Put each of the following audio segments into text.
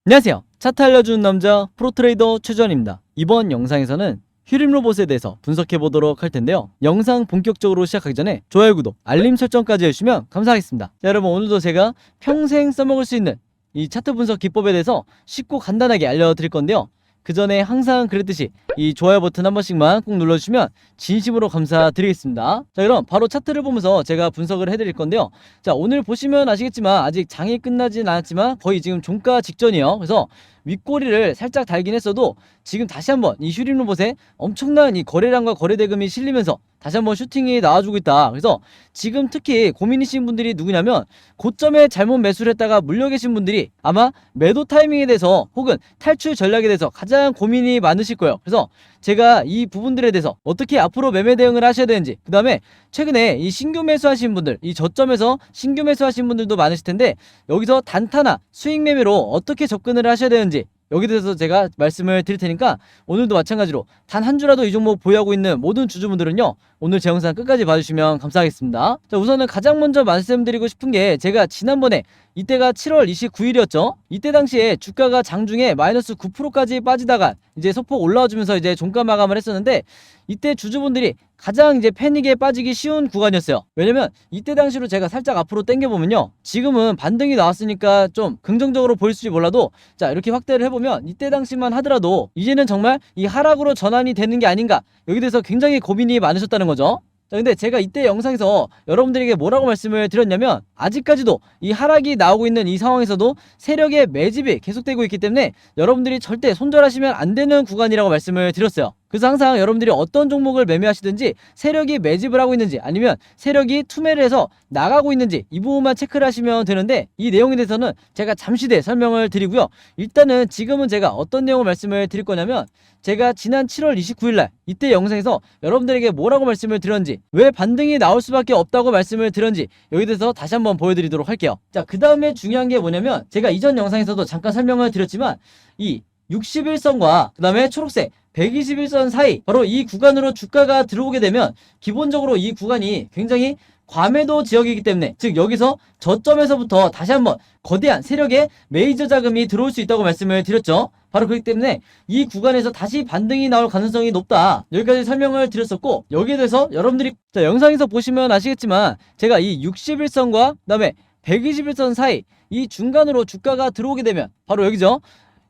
안녕하세요. 차트 알려주는 남자 프로트레이더 최주환입니다. 이번 영상에서는 휴림 로봇에 대해서 분석해 보도록 할 텐데요. 영상 본격적으로 시작하기 전에 좋아요, 구독, 알림 설정까지 해주시면 감사하겠습니다. 자, 여러분, 오늘도 제가 평생 써먹을 수 있는 이 차트 분석 기법에 대해서 쉽고 간단하게 알려드릴 건데요. 그 전에 항상 그랬듯이 이 좋아요 버튼 한 번씩만 꼭 눌러주시면 진심으로 감사드리겠습니다. 자, 그럼 바로 차트를 보면서 제가 분석을 해드릴 건데요. 자, 오늘 보시면 아시겠지만 아직 장이 끝나진 않았지만 거의 지금 종가 직전이에요. 그래서 윗꼬리를 살짝 달긴 했어도 지금 다시 한번 이 휴림 로봇에 엄청난 이 거래량과 거래대금이 실리면서 다시 한번 슈팅이 나와주고 있다. 그래서 지금 특히 고민이신 분들이 누구냐면 고점에 잘못 매수를 했다가 물려 계신 분들이 아마 매도 타이밍에 대해서 혹은 탈출 전략에 대해서 가장 고민이 많으실 거예요. 그래서 제가 이 부분들에 대해서 어떻게 앞으로 매매 대응을 하셔야 되는지, 그 다음에 최근에 이 신규 매수하신 분들, 이 저점에서 신규 매수하신 분들도 많으실 텐데 여기서 단타나 수익 매매로 어떻게 접근을 하셔야 되는지 여기에 대해서 제가 말씀을 드릴 테니까 오늘도 마찬가지로 단 한 주라도 이 종목 보유하고 있는 모든 주주분들은요, 오늘 제 영상 끝까지 봐주시면 감사하겠습니다. 자, 우선은 가장 먼저 말씀드리고 싶은 게 제가 지난번에 이때가 7월 29일이었죠. 이때 당시에 주가가 장중에 마이너스 9%까지 빠지다가 이제 소폭 올라와주면서 이제 종가 마감을 했었는데 이때 주주분들이 가장 이제 패닉에 빠지기 쉬운 구간이었어요. 왜냐면 이때 당시로 제가 살짝 앞으로 당겨보면요, 지금은 반등이 나왔으니까 좀 긍정적으로 보일지 몰라도 자, 이렇게 확대를 해보면 이때 당시만 하더라도 이제는 정말 이 하락으로 전환이 되는 게 아닌가, 여기 대해서 굉장히 고민이 많으셨다는 거죠. 자, 근데 제가 이때 영상에서 여러분들에게 뭐라고 말씀을 드렸냐면 아직까지도 이 하락이 나오고 있는 이 상황에서도 세력의 매집이 계속되고 있기 때문에 여러분들이 절대 손절하시면 안 되는 구간이라고 말씀을 드렸어요. 그래서 항상 여러분들이 어떤 종목을 매매하시든지 세력이 매집을 하고 있는지 아니면 세력이 투매를 해서 나가고 있는지 이 부분만 체크를 하시면 되는데, 이 내용에 대해서는 제가 잠시 뒤에 설명을 드리고요. 일단은 지금은 제가 어떤 내용을 말씀을 드릴 거냐면 제가 지난 7월 29일날 이때 영상에서 여러분들에게 뭐라고 말씀을 드렸는지, 왜 반등이 나올 수밖에 없다고 말씀을 드렸는지 여기에 대해서 다시 한번 보여드리도록 할게요. 자, 그 다음에 중요한 게 뭐냐면 제가 이전 영상에서도 잠깐 설명을 드렸지만 이 61선과 그 다음에 초록색 121선 사이, 바로 이 구간으로 주가가 들어오게 되면 기본적으로 이 구간이 굉장히 과매도 지역이기 때문에, 즉 여기서 저점에서부터 다시 한번 거대한 세력의 메이저 자금이 들어올 수 있다고 말씀을 드렸죠. 바로 그렇기 때문에 이 구간에서 다시 반등이 나올 가능성이 높다, 여기까지 설명을 드렸었고, 여기에 대해서 여러분들이 자, 영상에서 보시면 아시겠지만 제가 이 61선과 그 다음에 121선 사이 이 중간으로 주가가 들어오게 되면 바로 여기죠.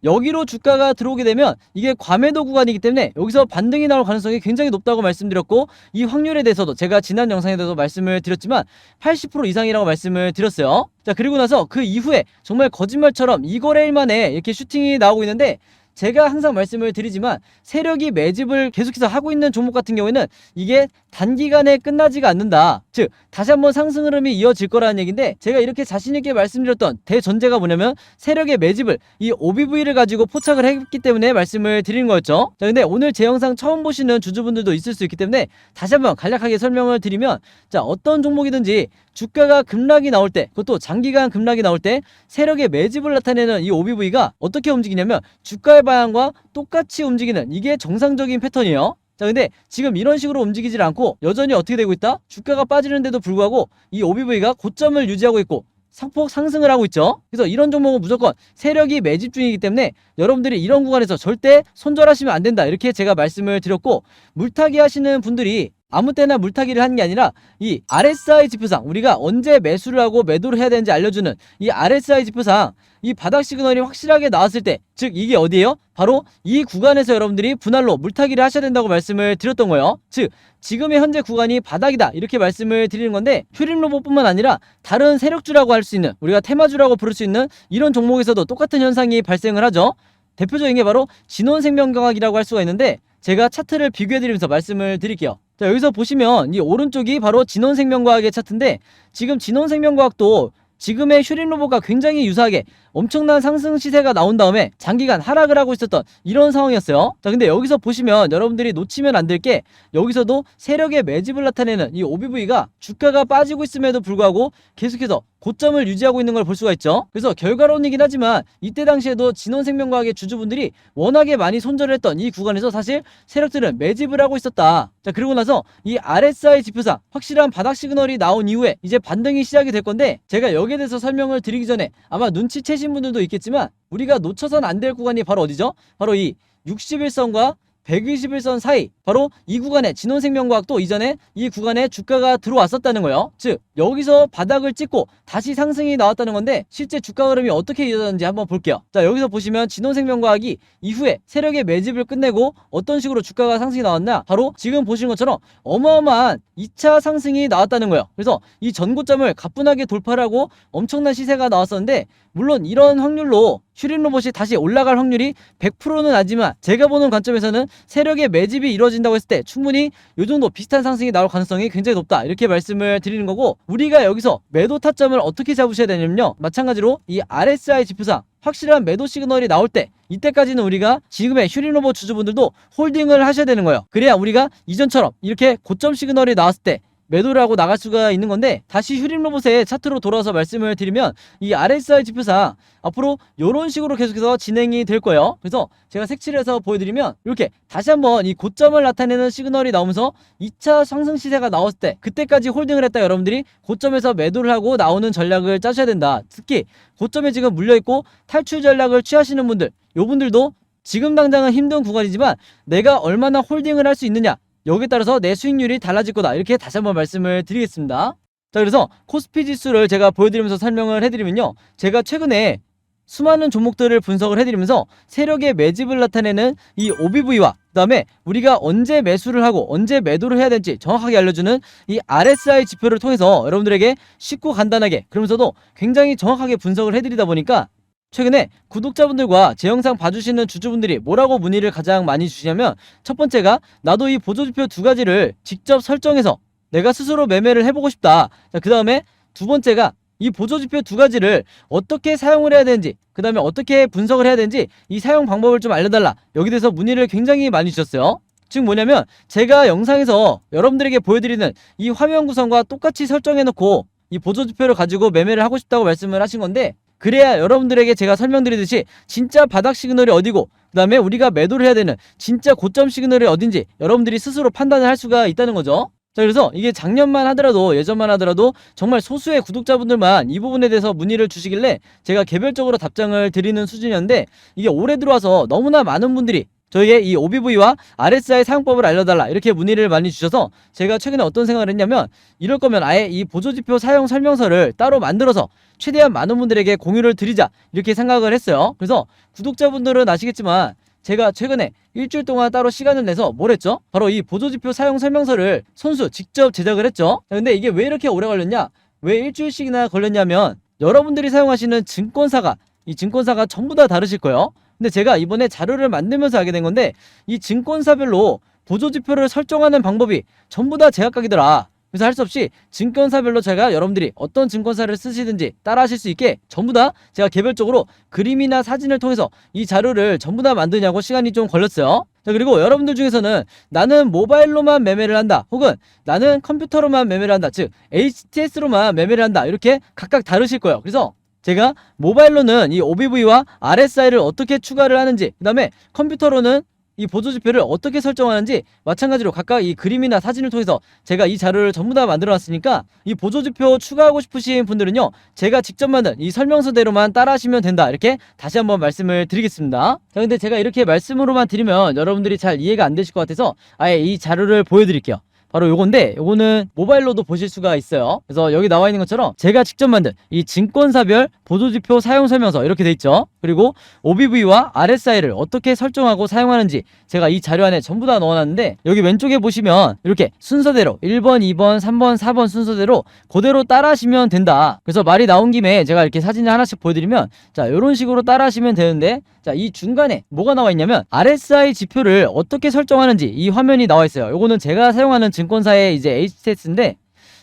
여기로 주가가 들어오게 되면 이게 과매도 구간이기 때문에 여기서 반등이 나올 가능성이 굉장히 높다고 말씀드렸고, 이 확률에 대해서도 제가 지난 영상에 대해서 말씀을 드렸지만 80% 이상이라고 말씀을 드렸어요. 자, 그리고 나서 그 이후에 정말 거짓말처럼 2거래일 만에 이렇게 슈팅이 나오고 있는데, 제가 항상 말씀을 드리지만 세력이 매집을 계속해서 하고 있는 종목 같은 경우에는 이게 단기간에 끝나지가 않는다, 즉 다시 한번 상승 흐름이 이어질 거라는 얘기인데, 제가 이렇게 자신있게 말씀드렸던 대전제가 뭐냐면 세력의 매집을 이 OBV를 가지고 포착을 했기 때문에 말씀을 드리는 거였죠. 자, 근데 오늘 제 영상 처음 보시는 주주분들도 있을 수 있기 때문에 다시 한번 간략하게 설명을 드리면, 자, 어떤 종목이든지 주가가 급락이 나올 때, 그것도 장기간 급락이 나올 때 세력의 매집을 나타내는 이 OBV가 어떻게 움직이냐면 주가의 방향과 똑같이 움직이는, 이게 정상적인 패턴이에요. 자, 근데 지금 이런 식으로 움직이질 않고 여전히 어떻게 되고 있다? 주가가 빠지는데도 불구하고 이 OBV가 고점을 유지하고 있고 상폭 상승을 하고 있죠. 그래서 이런 종목은 무조건 세력이 매집 중이기 때문에 여러분들이 이런 구간에서 절대 손절하시면 안 된다, 이렇게 제가 말씀을 드렸고, 물타기 하시는 분들이 아무 때나 물타기를 하는 게 아니라 이 RSI 지표상, 우리가 언제 매수를 하고 매도를 해야 되는지 알려주는 이 RSI 지표상 이 바닥 시그널이 확실하게 나왔을 때, 즉 이게 어디예요? 바로 이 구간에서 여러분들이 분할로 물타기를 하셔야 된다고 말씀을 드렸던 거예요. 즉 지금의 현재 구간이 바닥이다, 이렇게 말씀을 드리는 건데, 휴림 로봇뿐만 아니라 다른 세력주라고 할 수 있는, 우리가 테마주라고 부를 수 있는 이런 종목에서도 똑같은 현상이 발생을 하죠. 대표적인 게 바로 진원생명과학이라고 할 수가 있는데, 제가 차트를 비교해드리면서 말씀을 드릴게요. 자, 여기서 보시면 이 오른쪽이 바로 진원생명과학의 차트인데, 지금 진원생명과학도 지금의 휴림 로봇과 굉장히 유사하게 엄청난 상승 시세가 나온 다음에 장기간 하락을 하고 있었던 이런 상황이었어요. 자, 근데 여기서 보시면 여러분들이 놓치면 안 될 게, 여기서도 세력의 매집을 나타내는 이 OBV가 주가가 빠지고 있음에도 불구하고 계속해서 고점을 유지하고 있는 걸 볼 수가 있죠. 그래서 결과론이긴 하지만 이때 당시에도 진원생명과학의 주주분들이 워낙에 많이 손절을 했던 이 구간에서 사실 세력들은 매집을 하고 있었다. 자, 그리고 나서 이 RSI 지표상 확실한 바닥 시그널이 나온 이후에 이제 반등이 시작이 될 건데, 제가 여기 여기에 대해서 설명을 드리기 전에 아마 눈치채신 분들도 있겠지만 우리가 놓쳐선 안 될 구간이 바로 어디죠? 바로 이 61선과 121선 사이, 바로 이 구간에 진원생명과학도 이전에 이 구간에 주가가 들어왔었다는 거예요. 즉 여기서 바닥을 찍고 다시 상승이 나왔다는 건데, 실제 주가 흐름이 어떻게 이어졌는지 한번 볼게요. 자, 여기서 보시면 진원생명과학이 이후에 세력의 매집을 끝내고 어떤 식으로 주가가 상승이 나왔나, 바로 지금 보시는 것처럼 어마어마한 2차 상승이 나왔다는 거예요. 그래서 이 전고점을 가뿐하게 돌파를 하고 엄청난 시세가 나왔었는데, 물론 이런 확률로 슈림로봇이 다시 올라갈 확률이 100%는 아니지만 제가 보는 관점에서는 세력의 매집이 이루어진다고 했을 때 충분히 이 정도 비슷한 상승이 나올 가능성이 굉장히 높다, 이렇게 말씀을 드리는 거고, 우리가 여기서 매도 타점을 어떻게 잡으셔야 되냐면요, 마찬가지로 이 RSI 지표상 확실한 매도 시그널이 나올 때, 이때까지는 우리가 지금의 슈림로봇 주주분들도 홀딩을 하셔야 되는 거예요. 그래야 우리가 이전처럼 이렇게 고점 시그널이 나왔을 때 매도를 하고 나갈 수가 있는 건데, 다시 슈림로봇의 차트로 돌아와서 말씀을 드리면 이 RSI 지표상 앞으로 이런 식으로 계속해서 진행이 될 거예요. 그래서 제가 색칠을 해서 보여드리면 이렇게 다시 한번 이 고점을 나타내는 시그널이 나오면서 2차 상승 시세가 나왔을 때 그때까지 홀딩을 했다 여러분들이 고점에서 매도를 하고 나오는 전략을 짜셔야 된다. 특히 고점에 지금 물려있고 탈출 전략을 취하시는 분들, 요분들도 지금 당장은 힘든 구간이지만 내가 얼마나 홀딩을 할 수 있느냐, 여기에 따라서 내 수익률이 달라질 거다, 이렇게 다시 한번 말씀을 드리겠습니다. 자, 그래서 코스피 지수를 제가 보여드리면서 설명을 해드리면요, 제가 최근에 수많은 종목들을 분석을 해드리면서 세력의 매집을 나타내는 이 OBV와 그 다음에 우리가 언제 매수를 하고 언제 매도를 해야 될지 정확하게 알려주는 이 RSI 지표를 통해서 여러분들에게 쉽고 간단하게, 그러면서도 굉장히 정확하게 분석을 해드리다 보니까 최근에 구독자분들과 제 영상 봐주시는 주주분들이 뭐라고 문의를 가장 많이 주시냐면, 첫 번째가 나도 이 보조지표 두 가지를 직접 설정해서 내가 스스로 매매를 해보고 싶다. 자, 그 다음에 두 번째가 이 보조지표 두 가지를 어떻게 사용을 해야 되는지, 그 다음에 어떻게 분석을 해야 되는지 이 사용 방법을 좀 알려달라, 여기 대해서 문의를 굉장히 많이 주셨어요. 즉 뭐냐면, 제가 영상에서 여러분들에게 보여드리는 이 화면 구성과 똑같이 설정해놓고 이 보조지표를 가지고 매매를 하고 싶다고 말씀을 하신 건데, 그래야 여러분들에게 제가 설명드리듯이 진짜 바닥 시그널이 어디고 그 다음에 우리가 매도를 해야 되는 진짜 고점 시그널이 어딘지 여러분들이 스스로 판단을 할 수가 있다는 거죠. 자, 그래서 이게 작년만 하더라도, 예전만 하더라도 정말 소수의 구독자분들만 이 부분에 대해서 문의를 주시길래 제가 개별적으로 답장을 드리는 수준이었는데, 이게 올해 들어와서 너무나 많은 분들이 저에게 이 OBV와 RSI 사용법을 알려달라, 이렇게 문의를 많이 주셔서 제가 최근에 어떤 생각을 했냐면, 이럴 거면 아예 이 보조지표 사용 설명서를 따로 만들어서 최대한 많은 분들에게 공유를 드리자, 이렇게 생각을 했어요. 그래서 구독자분들은 아시겠지만 제가 최근에 일주일 동안 따로 시간을 내서 뭘 했죠? 바로 이 보조지표 사용 설명서를 손수 직접 제작을 했죠. 근데 이게 왜 이렇게 오래 걸렸냐, 왜 일주일씩이나 걸렸냐면, 여러분들이 사용하시는 증권사가, 이 증권사가 전부 다 다르실 거예요. 근데 제가 이번에 자료를 만들면서 알게 된 건데, 이 증권사별로 보조지표를 설정하는 방법이 전부 다 제각각이더라. 그래서 할 수 없이 증권사별로 제가 여러분들이 어떤 증권사를 쓰시든지 따라 하실 수 있게 전부 다 제가 개별적으로 그림이나 사진을 통해서 이 자료를 전부 다 만드냐고 시간이 좀 걸렸어요. 자, 그리고 여러분들 중에서는 나는 모바일로만 매매를 한다, 혹은 나는 컴퓨터로만 매매를 한다, 즉 HTS로만 매매를 한다, 이렇게 각각 다르실 거예요. 그래서 제가 모바일로는 이 OBV와 RSI를 어떻게 추가를 하는지, 그 다음에 컴퓨터로는 이 보조지표를 어떻게 설정하는지 마찬가지로 각각 이 그림이나 사진을 통해서 제가 이 자료를 전부 다 만들어 놨으니까, 이 보조지표 추가하고 싶으신 분들은요, 제가 직접 만든 이 설명서대로만 따라 하시면 된다, 이렇게 다시 한번 말씀을 드리겠습니다. 자, 근데 제가 이렇게 말씀으로만 드리면 여러분들이 잘 이해가 안 되실 것 같아서 아예 이 자료를 보여드릴게요. 바로 요건데, 요거는 모바일로도 보실 수가 있어요. 그래서 여기 나와 있는 것처럼 제가 직접 만든 이 증권사별 보조지표 사용 설명서, 이렇게 돼 있죠. 그리고 OBV와 RSI를 어떻게 설정하고 사용하는지 제가 이 자료 안에 전부 다 넣어놨는데, 여기 왼쪽에 보시면 이렇게 순서대로 1번, 2번, 3번, 4번 순서대로 그대로 따라 하시면 된다. 그래서 말이 나온 김에 제가 이렇게 사진을 하나씩 보여드리면, 자, 이런 식으로 따라 하시면 되는데, 자, 이 중간에 뭐가 나와 있냐면 RSI 지표를 어떻게 설정하는지 이 화면이 나와 있어요. 요거는 제가 사용하는 증권사의 이제 HTS인데,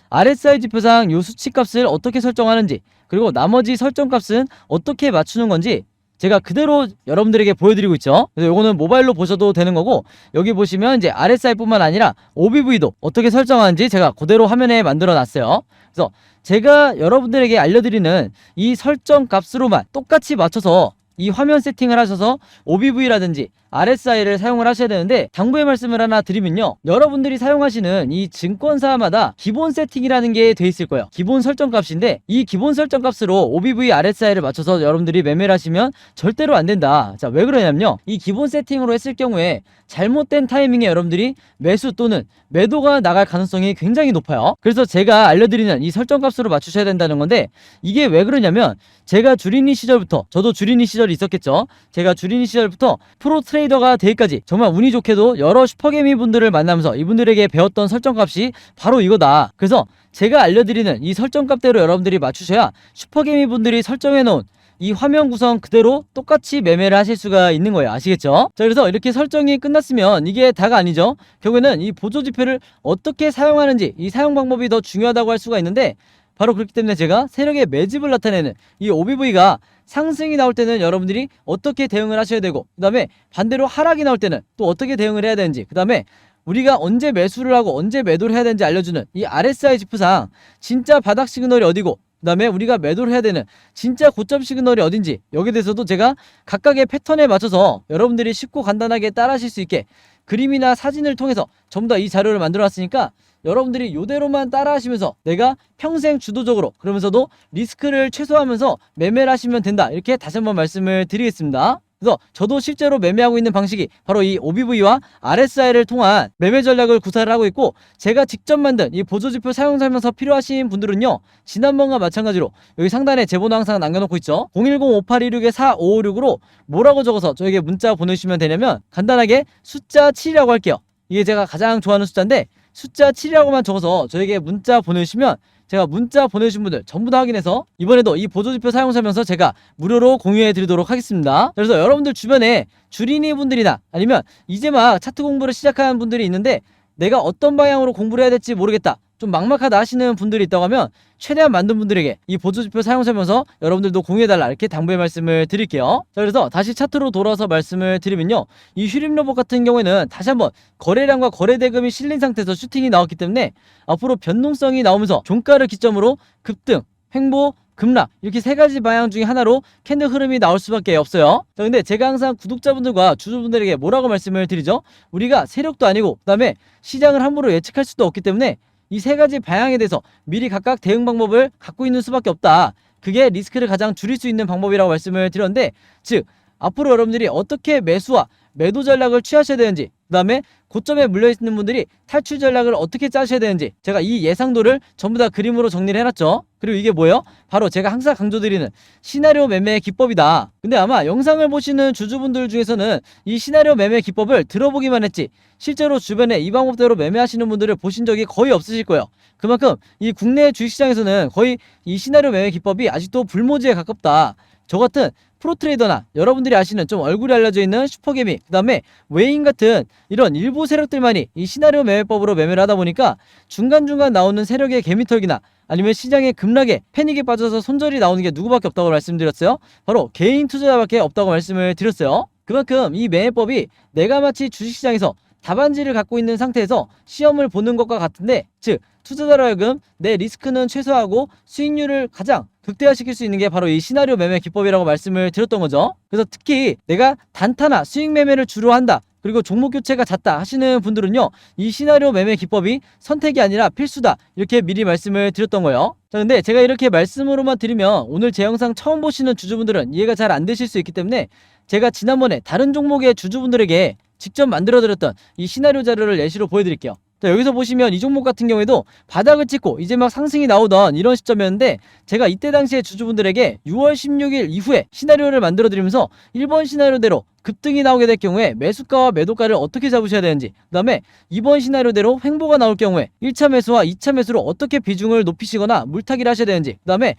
RSI 지표상 요 수치값을 어떻게 설정하는지, 그리고 나머지 설정값은 어떻게 맞추는 건지 제가 그대로 여러분들에게 보여드리고 있죠. 그래서 요거는 모바일로 보셔도 되는 거고, 여기 보시면 이제 RSI 뿐만 아니라 OBV도 어떻게 설정하는지 제가 그대로 화면에 만들어 놨어요. 그래서 제가 여러분들에게 알려드리는 이 설정 값으로만 똑같이 맞춰서 이 화면 세팅을 하셔서 OBV라든지 RSI를 사용을 하셔야 되는데, 당부의 말씀을 하나 드리면요, 여러분들이 사용하시는 이 증권사마다 기본 세팅이라는 게 돼 있을 거예요. 기본 설정 값인데, 이 기본 설정 값으로 OBV, RSI를 맞춰서 여러분들이 매매를 하시면 절대로 안 된다. 자, 왜 그러냐면요, 이 기본 세팅으로 했을 경우에 잘못된 타이밍에 여러분들이 매수 또는 매도가 나갈 가능성이 굉장히 높아요. 그래서 제가 알려드리는 이 설정 값으로 맞추셔야 된다는 건데, 이게 왜 그러냐면, 제가 주린이 시절부터, 저도 주린이 시절이 있었겠죠. 제가 주린이 시절부터 프로 트레이더가 되기까지 정말 운이 좋게도 여러 슈퍼개미 분들을 만나면서 이분들에게 배웠던 설정값이 바로 이거다. 그래서 제가 알려드리는 이 설정값대로 여러분들이 맞추셔야 슈퍼개미 분들이 설정해놓은 이 화면 구성 그대로 똑같이 매매를 하실 수가 있는 거예요. 아시겠죠? 자, 그래서 이렇게 설정이 끝났으면 이게 다가 아니죠. 결국에는 이 보조지표를 어떻게 사용하는지, 이 사용 방법이 더 중요하다고 할 수가 있는데, 바로 그렇기 때문에 제가 세력의 매집을 나타내는 이 OBV가 상승이 나올 때는 여러분들이 어떻게 대응을 하셔야 되고, 그 다음에 반대로 하락이 나올 때는 또 어떻게 대응을 해야 되는지, 그 다음에 우리가 언제 매수를 하고 언제 매도를 해야 되는지 알려주는 이 RSI 지표상 진짜 바닥 시그널이 어디고, 그 다음에 우리가 매도를 해야 되는 진짜 고점 시그널이 어딘지, 여기에 대해서도 제가 각각의 패턴에 맞춰서 여러분들이 쉽고 간단하게 따라 하실 수 있게 그림이나 사진을 통해서 전부 다 이 자료를 만들어 놨으니까, 여러분들이 이대로만 따라 하시면서 내가 평생 주도적으로, 그러면서도 리스크를 최소화하면서 매매를 하시면 된다, 이렇게 다시 한번 말씀을 드리겠습니다. 그래서 저도 실제로 매매하고 있는 방식이 바로 이 OBV와 RSI를 통한 매매 전략을 구사를 하고 있고, 제가 직접 만든 이 보조지표 사용 설명서 필요하신 분들은요, 지난번과 마찬가지로 여기 상단에 제 번호 항상 남겨놓고 있죠. 010-5826-4556으로 뭐라고 적어서 저에게 문자 보내주시면 되냐면, 간단하게 숫자 7이라고 할게요. 이게 제가 가장 좋아하는 숫자인데, 숫자 7이라고만 적어서 저에게 문자 보내주시면 제가 문자 보내주신 분들 전부 다 확인해서 이번에도 이 보조지표 사용 설명서 제가 무료로 공유해 드리도록 하겠습니다. 그래서 여러분들 주변에 주린이 분들이나 아니면 이제 막 차트 공부를 시작하는 분들이 있는데, 내가 어떤 방향으로 공부를 해야 될지 모르겠다, 좀 막막하다 하시는 분들이 있다고 하면 최대한 많은 분들에게 이 보조지표 사용 설명서 여러분들도 공유해달라, 이렇게 당부의 말씀을 드릴게요. 자, 그래서 다시 차트로 돌아와서 말씀을 드리면요, 이 휴림로봇 같은 경우에는 다시 한번 거래량과 거래대금이 실린 상태에서 슈팅이 나왔기 때문에 앞으로 변동성이 나오면서 종가를 기점으로 급등, 횡보, 급락, 이렇게 세 가지 방향 중에 하나로 캔들 흐름이 나올 수밖에 없어요. 자, 근데 제가 항상 구독자분들과 주주분들에게 뭐라고 말씀을 드리죠? 우리가 세력도 아니고, 그 다음에 시장을 함부로 예측할 수도 없기 때문에 이 세 가지 방향에 대해서 미리 각각 대응 방법을 갖고 있는 수밖에 없다. 그게 리스크를 가장 줄일 수 있는 방법이라고 말씀을 드렸는데, 즉 앞으로 여러분들이 어떻게 매수와 매도 전략을 취하셔야 되는지, 그 다음에 고점에 물려있는 분들이 탈출 전략을 어떻게 짜셔야 되는지, 제가 이 예상도를 전부 다 그림으로 정리를 해놨죠. 그리고 이게 뭐예요? 바로 제가 항상 강조드리는 시나리오 매매의 기법이다. 근데 아마 영상을 보시는 주주분들 중에서는 이 시나리오 매매 기법을 들어보기만 했지, 실제로 주변에 이 방법대로 매매하시는 분들을 보신 적이 거의 없으실 거예요. 그만큼 이 국내 주식시장에서는 거의 이 시나리오 매매 기법이 아직도 불모지에 가깝다. 저 같은 프로트레이더나 여러분들이 아시는 좀 얼굴이 알려져 있는 슈퍼개미, 그 다음에 외인 같은 이런 일부 세력들만이 이 시나리오 매매법으로 매매를 하다 보니까 중간중간 나오는 세력의 개미털기나 아니면 시장의 급락에 패닉에 빠져서 손절이 나오는 게 누구밖에 없다고 말씀드렸어요. 바로 개인 투자자밖에 없다고 말씀을 드렸어요. 그만큼 이 매매법이 내가 마치 주식시장에서 답안지를 갖고 있는 상태에서 시험을 보는 것과 같은데, 즉 투자자로 하여금 내 리스크는 최소화하고 수익률을 가장 극대화시킬 수 있는 게 바로 이 시나리오 매매 기법이라고 말씀을 드렸던 거죠. 그래서 특히 내가 단타나 수익 매매를 주로 한다, 그리고 종목 교체가 잦다 하시는 분들은요, 이 시나리오 매매 기법이 선택이 아니라 필수다, 이렇게 미리 말씀을 드렸던 거예요. 자, 근데 제가 이렇게 말씀으로만 드리면 오늘 제 영상 처음 보시는 주주분들은 이해가 잘 안 되실 수 있기 때문에, 제가 지난번에 다른 종목의 주주분들에게 직접 만들어드렸던 이 시나리오 자료를 예시로 보여드릴게요. 자, 여기서 보시면 이 종목 같은 경우에도 바닥을 찍고 이제 막 상승이 나오던 이런 시점이었는데, 제가 이때 당시에 주주분들에게 6월 16일 이후에 시나리오를 만들어 드리면서 1번 시나리오대로 급등이 나오게 될 경우에 매수가와 매도가를 어떻게 잡으셔야 되는지, 그 다음에 2번 시나리오대로 횡보가 나올 경우에 1차 매수와 2차 매수로 어떻게 비중을 높이시거나 물타기를 하셔야 되는지, 그 다음에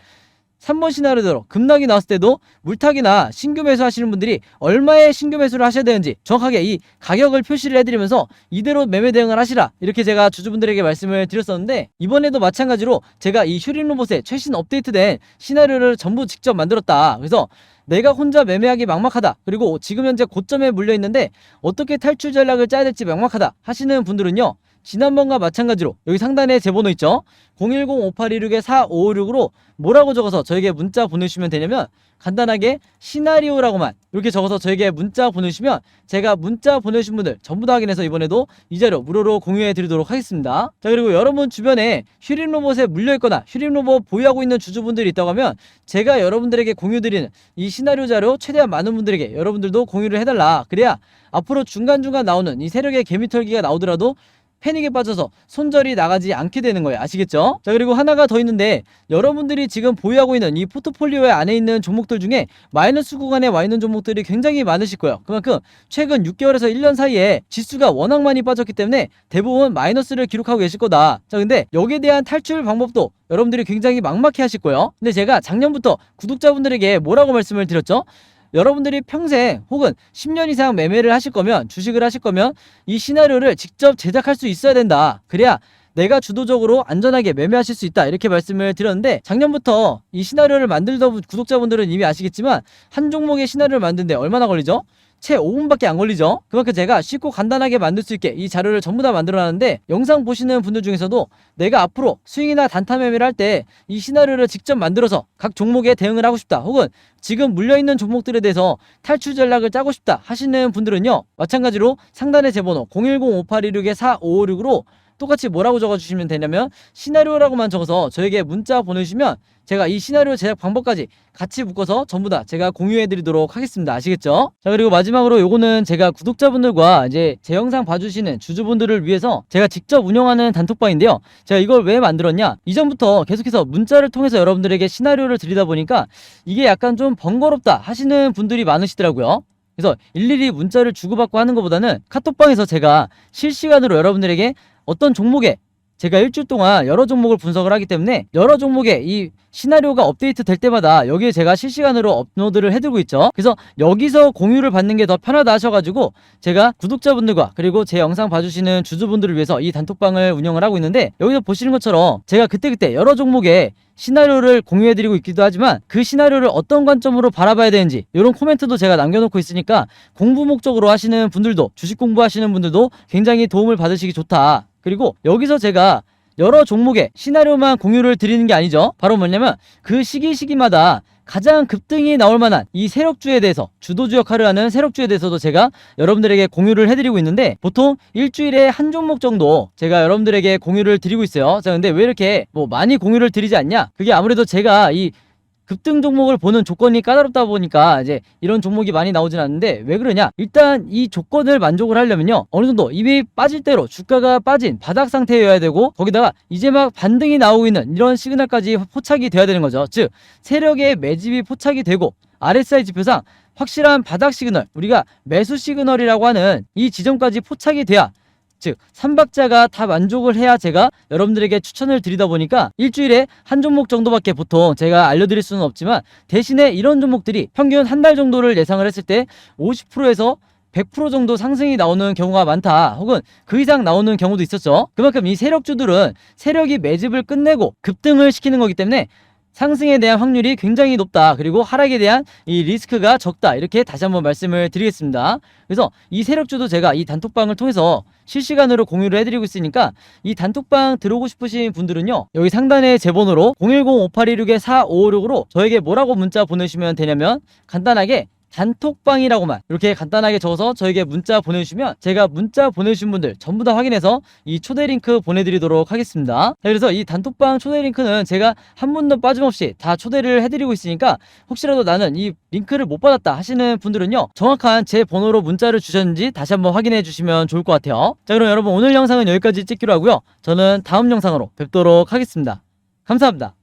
3번 시나리오대로 급락이 나왔을 때도 물타기나 신규 매수 하시는 분들이 얼마의 신규 매수를 하셔야 되는지 정확하게 이 가격을 표시를 해드리면서 이대로 매매 대응을 하시라, 이렇게 제가 주주분들에게 말씀을 드렸었는데, 이번에도 마찬가지로 제가 이 휴림로봇의 최신 업데이트된 시나리오를 전부 직접 만들었다. 그래서 내가 혼자 매매하기 막막하다, 그리고 지금 현재 고점에 물려있는데 어떻게 탈출 전략을 짜야 될지 막막하다 하시는 분들은요, 지난번과 마찬가지로 여기 상단에 제 번호 있죠? 010-5826-4556으로 뭐라고 적어서 저에게 문자 보내주시면 되냐면 간단하게 시나리오라고만 이렇게 적어서 저에게 문자 보내주시면 제가 문자 보내주신 분들 전부 다 확인해서 이번에도 이 자료 무료로 공유해 드리도록 하겠습니다. 자, 그리고 여러분 주변에 휴림로봇에 물려있거나 휴림로봇 보유하고 있는 주주분들이 있다고 하면 제가 여러분들에게 공유드리는 이 시나리오 자료 최대한 많은 분들에게 여러분들도 공유를 해달라. 그래야 앞으로 중간중간 나오는 이 세력의 개미털기가 나오더라도 패닉에 빠져서 손절이 나가지 않게 되는 거예요. 아시겠죠? 자, 그리고 하나가 더 있는데 여러분들이 지금 보유하고 있는 이 포트폴리오에 안에 있는 종목들 중에 마이너스 구간에 와 있는 종목들이 굉장히 많으실 거예요. 그만큼 최근 6개월에서 1년 사이에 지수가 워낙 많이 빠졌기 때문에 대부분 마이너스를 기록하고 계실 거다. 자, 근데 여기에 대한 탈출 방법도 여러분들이 굉장히 막막해 하실 거예요. 근데 제가 작년부터 구독자분들에게 뭐라고 말씀을 드렸죠? 여러분들이 평생 혹은 10년 이상 매매를 하실 거면, 주식을 하실 거면 이 시나리오를 직접 제작할 수 있어야 된다. 그래야 내가 주도적으로 안전하게 매매하실 수 있다. 이렇게 말씀을 드렸는데 작년부터 이 시나리오를 만들던 구독자분들은 이미 아시겠지만 한 종목의 시나리오를 만드는데 얼마나 걸리죠? 채 5분밖에 안 걸리죠. 그만큼 제가 쉽고 간단하게 만들 수 있게 이 자료를 전부 다 만들어놨는데 영상 보시는 분들 중에서도 내가 앞으로 스윙이나 단타 매매를 할 때 이 시나리오를 직접 만들어서 각 종목에 대응을 하고 싶다, 혹은 지금 물려있는 종목들에 대해서 탈출 전략을 짜고 싶다 하시는 분들은요, 마찬가지로 상단의 제 번호 010-5826-4556으로 똑같이 뭐라고 적어주시면 되냐면 시나리오라고만 적어서 저에게 문자 보내주시면 제가 이 시나리오 제작 방법까지 같이 묶어서 전부 다 제가 공유해드리도록 하겠습니다. 아시겠죠? 자, 그리고 마지막으로 요거는 제가 구독자분들과 이제 제 영상 봐주시는 주주분들을 위해서 제가 직접 운영하는 단톡방인데요. 제가 이걸 왜 만들었냐? 이전부터 계속해서 문자를 통해서 여러분들에게 시나리오를 드리다 보니까 이게 약간 좀 번거롭다 하시는 분들이 많으시더라고요. 그래서 일일이 문자를 주고받고 하는 것보다는 카톡방에서 제가 실시간으로 여러분들에게 어떤 종목에 제가 일주일 동안 여러 종목을 분석을 하기 때문에 여러 종목에 이 시나리오가 업데이트 될 때마다 여기에 제가 실시간으로 업로드를 해두고 있죠. 그래서 여기서 공유를 받는 게 더 편하다 하셔가지고 제가 구독자분들과 그리고 제 영상 봐주시는 주주분들을 위해서 이 단톡방을 운영을 하고 있는데, 여기서 보시는 것처럼 제가 그때그때 여러 종목에 시나리오를 공유해드리고 있기도 하지만 그 시나리오를 어떤 관점으로 바라봐야 되는지 이런 코멘트도 제가 남겨놓고 있으니까 공부 목적으로 하시는 분들도, 주식 공부하시는 분들도 굉장히 도움을 받으시기 좋다. 그리고 여기서 제가 여러 종목의 시나리오만 공유를 드리는 게 아니죠. 바로 뭐냐면 그 시기마다 가장 급등이 나올 만한 이 세력주에 대해서, 주도주 역할을 하는 세력주에 대해서도 제가 여러분들에게 공유를 해드리고 있는데 보통 일주일에 한 종목 정도 제가 여러분들에게 공유를 드리고 있어요. 자, 근데 왜 이렇게 많이 공유를 드리지 않냐? 그게 아무래도 제가 이 급등 종목을 보는 조건이 까다롭다 보니까 이제 이런 종목이 많이 나오진 않는데, 왜 그러냐? 일단 이 조건을 만족을 하려면요, 어느 정도 이미 빠질 대로 주가가 빠진 바닥 상태여야 되고, 거기다가 이제 막 반등이 나오고 있는 이런 시그널까지 포착이 돼야 되는 거죠. 즉 세력의 매집이 포착이 되고 RSI 지표상 확실한 바닥 시그널, 우리가 매수 시그널이라고 하는 이 지점까지 포착이 돼야, 즉 3박자가 다 만족을 해야 제가 여러분들에게 추천을 드리다 보니까 일주일에 한 종목 정도밖에 보통 제가 알려드릴 수는 없지만, 대신에 이런 종목들이 평균 한 달 정도를 예상을 했을 때 50%에서 100% 정도 상승이 나오는 경우가 많다, 혹은 그 이상 나오는 경우도 있었죠. 그만큼 이 세력주들은 세력이 매집을 끝내고 급등을 시키는 거기 때문에 상승에 대한 확률이 굉장히 높다, 그리고 하락에 대한 이 리스크가 적다, 이렇게 다시 한번 말씀을 드리겠습니다. 그래서 이 세력주도 제가 이 단톡방을 통해서 실시간으로 공유를 해드리고 있으니까 이 단톡방 들어오고 싶으신 분들은요, 여기 상단에 제 번호로 010-5826-4556으로 저에게 뭐라고 문자 보내주시면 되냐면 간단하게 단톡방이라고만 이렇게 간단하게 적어서 저에게 문자 보내주시면 제가 문자 보내주신 분들 전부 다 확인해서 이 초대 링크 보내드리도록 하겠습니다. 그래서 이 단톡방 초대 링크는 제가 한 분도 빠짐없이 다 초대를 해드리고 있으니까 혹시라도 나는 이 링크를 못 받았다 하시는 분들은요, 정확한 제 번호로 문자를 주셨는지 다시 한번 확인해 주시면 좋을 것 같아요. 자, 그럼 여러분 오늘 영상은 여기까지 찍기로 하고요, 저는 다음 영상으로 뵙도록 하겠습니다. 감사합니다.